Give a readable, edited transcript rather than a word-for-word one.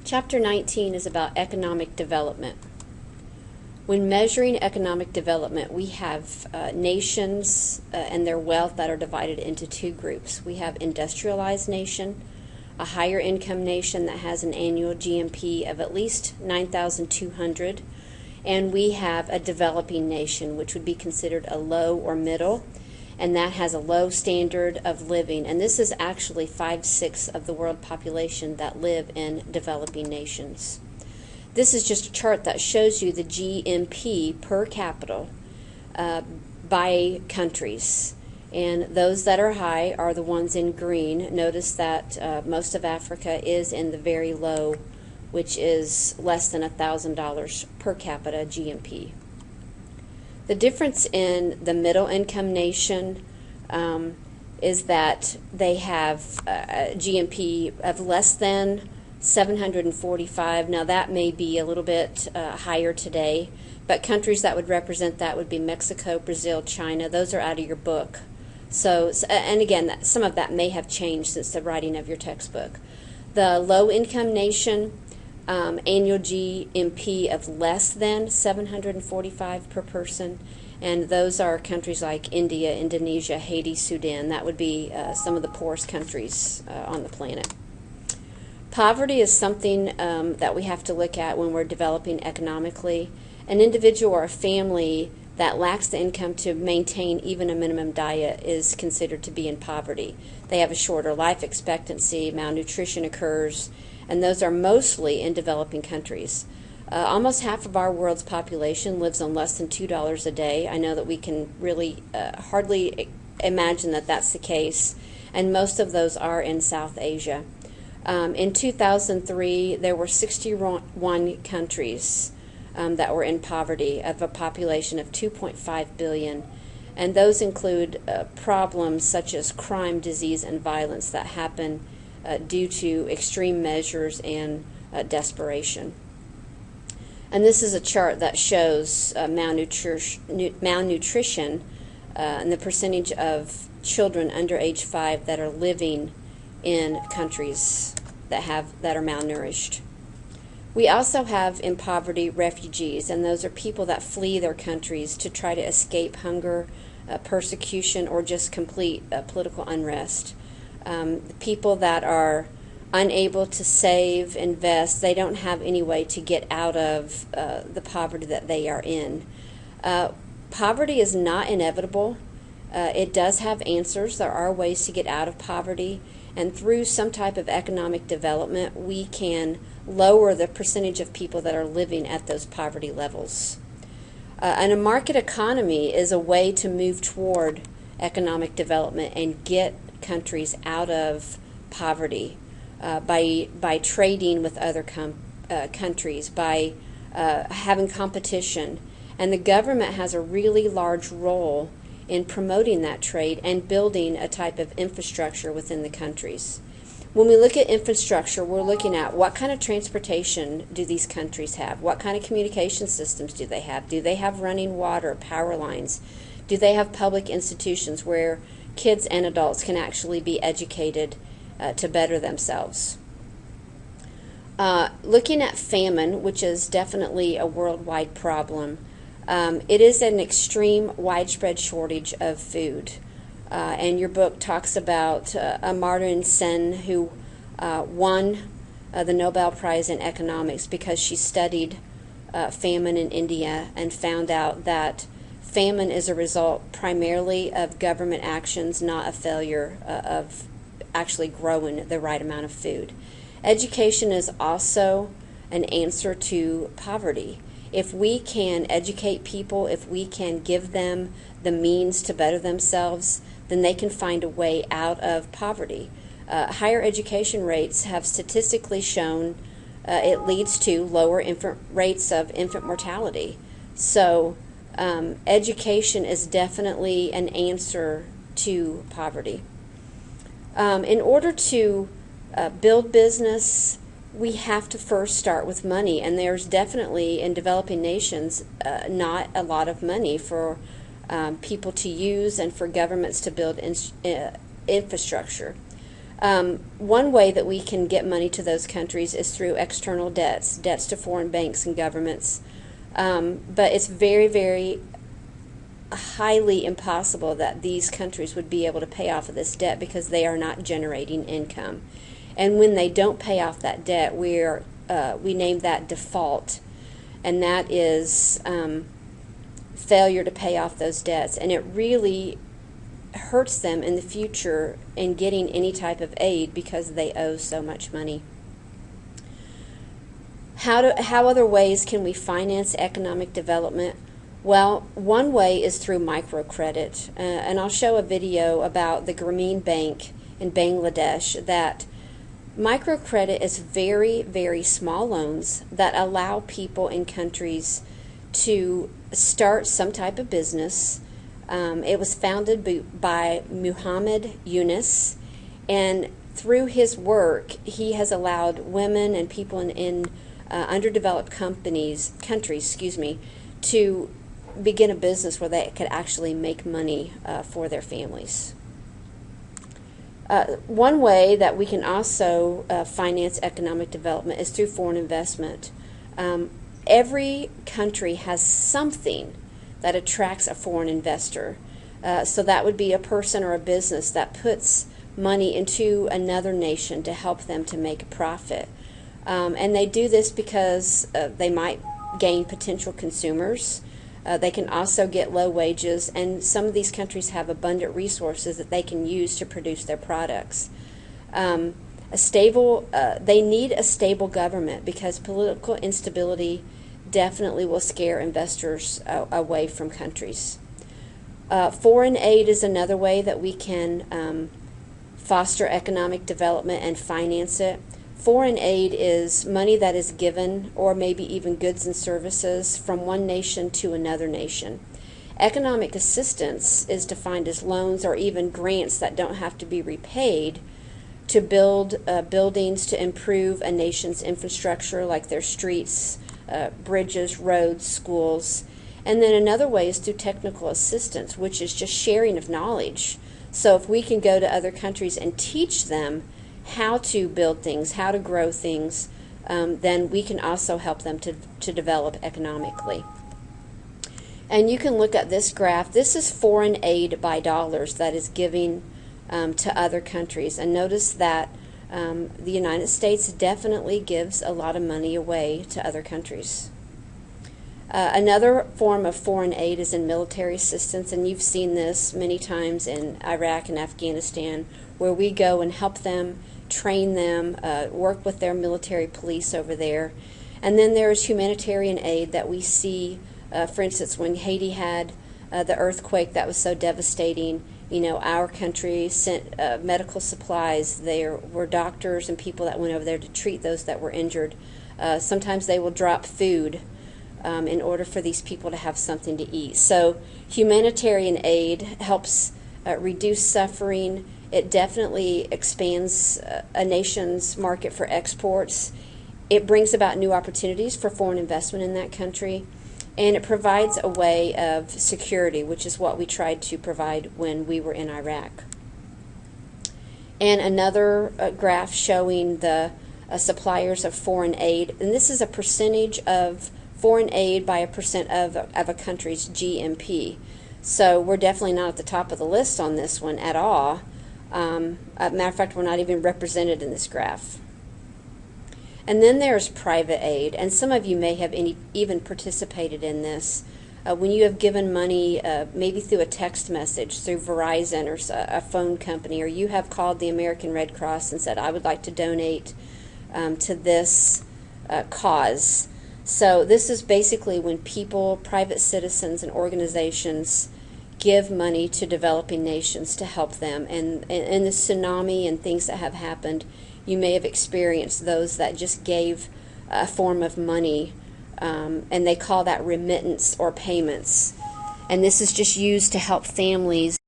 Chapter 19 is about economic development. When measuring economic development, we have nations and their wealth that are divided into two groups. We have industrialized nation, a higher income nation that has an annual GNP of at least 9,200, and we have a developing nation, which would be considered a low or middle, and that has a low standard of living. And this is actually 5/6 of the world population that live in developing nations. This is just a chart that shows you the GNP per capita by countries. And those that are high are the ones in green. Notice that most of Africa is in the very low, which is less than $1,000 per capita GNP. The difference in the middle income nation is that they have a GNP of less than 745. Now that may be a little bit higher today, but countries that would represent that would be Mexico, Brazil, China. Those are out of your book. So, and again, some of that may have changed since the writing of your textbook. The low income nation, annual GNP of less than 745 per person, and those are countries like India, Indonesia, Haiti, Sudan. That would be some of the poorest countries on the planet. Poverty is something that we have to look at when we're developing economically. An individual or a family that lacks the income to maintain even a minimum diet is considered to be in poverty. They have a shorter life expectancy, malnutrition occurs, and those are mostly in developing countries. Almost half of our world's population lives on less than $2 a day. I know that we can really hardly imagine that that's the case, and most of those are in South Asia. In 2003, there were 61 countries that were in poverty of a population of 2.5 billion. And those include problems such as crime, disease, and violence that happen due to extreme measures and desperation. And this is a chart that shows malnutrition and the percentage of children under age 5 that are living in countries that are malnourished. We also have in poverty refugees, and those are people that flee their countries to try to escape hunger, persecution, or just complete political unrest. The people that are unable to save, invest, they don't have any way to get out of the poverty that they are in. Poverty is not inevitable. It does have answers. There are ways to get out of poverty, and through some type of economic development, we can lower the percentage of people that are living at those poverty levels. And a market economy is a way to move toward economic development and get countries out of poverty by trading with other countries, by having competition. And the government has a really large role in promoting that trade and building a type of infrastructure within the countries. When we look at infrastructure, we're looking at what kind of transportation do these countries have? What kind of communication systems do they have? Do they have running water, power lines? Do they have public institutions where kids and adults can actually be educated to better themselves? Looking at famine, which is definitely a worldwide problem, it is an extreme widespread shortage of food. And your book talks about Amartya Sen, who won the Nobel Prize in Economics because she studied famine in India and found out that famine is a result primarily of government actions, not a failure of actually growing the right amount of food. Education is also an answer to poverty. If we can educate people, if we can give them the means to better themselves, then they can find a way out of poverty. Higher education rates have statistically shown it leads to lower rates of infant mortality. So education is definitely an answer to poverty. In order to build business, we have to first start with money, and there's definitely in developing nations not a lot of money for people to use and for governments to build infrastructure. One way that we can get money to those countries is through external debts to foreign banks and governments. But it's very, very highly impossible that these countries would be able to pay off of this debt because they are not generating income. And when they don't pay off that debt, we name that default, and that is failure to pay off those debts. And it really hurts them in the future in getting any type of aid because they owe so much money. How other ways can we finance economic development? Well, one way is through microcredit, and I'll show a video about the Grameen Bank in Bangladesh. That microcredit is very, very small loans that allow people in countries to start some type of business. It was founded by Muhammad Yunus, and through his work, he has allowed women and people in underdeveloped countries, to begin a business where they could actually make money for their families. One way that we can also finance economic development is through foreign investment. Every country has something that attracts a foreign investor. So that would be a person or a business that puts money into another nation to help them to make a profit. And they do this because they might gain potential consumers. They can also get low wages, and some of these countries have abundant resources that they can use to produce their products. They need a stable government because political instability definitely will scare investors away from countries. Foreign aid is another way that we can foster economic development and finance it. Foreign aid is money that is given, or maybe even goods and services, from one nation to another nation. Economic assistance is defined as loans or even grants that don't have to be repaid to build buildings to improve a nation's infrastructure, like their streets, bridges, roads, schools. And then another way is through technical assistance, which is just sharing of knowledge. So if we can go to other countries and teach them how to build things, how to grow things, then we can also help them to develop economically. And you can look at this graph. This is foreign aid by dollars that is giving to other countries. And notice that the United States definitely gives a lot of money away to other countries. Another form of foreign aid is in military assistance, and you've seen this many times in Iraq and Afghanistan, where we go and help them, train them, work with their military police over there. And then there's humanitarian aid that we see, for instance, when Haiti had the earthquake that was so devastating. Our country sent medical supplies. There were doctors and people that went over there to treat those that were injured. Sometimes they will drop food in order for these people to have something to eat. So humanitarian aid helps reduce suffering. It definitely expands a nation's market for exports. It brings about new opportunities for foreign investment in that country. And it provides a way of security, which is what we tried to provide when we were in Iraq. And another graph showing the suppliers of foreign aid. And this is a percentage of foreign aid by a percent of a country's GNP. So we're definitely not at the top of the list on this one at all. Matter of fact, we're not even represented in this graph. And then there's private aid, and some of you may have even participated in this. When you have given money, maybe through a text message, through Verizon or a phone company, or you have called the American Red Cross and said, I would like to donate to this cause. So this is basically when people, private citizens, and organizations give money to developing nations to help them. And in the tsunami and things that have happened, you may have experienced those that just gave a form of money, and they call that remittance or payments. And this is just used to help families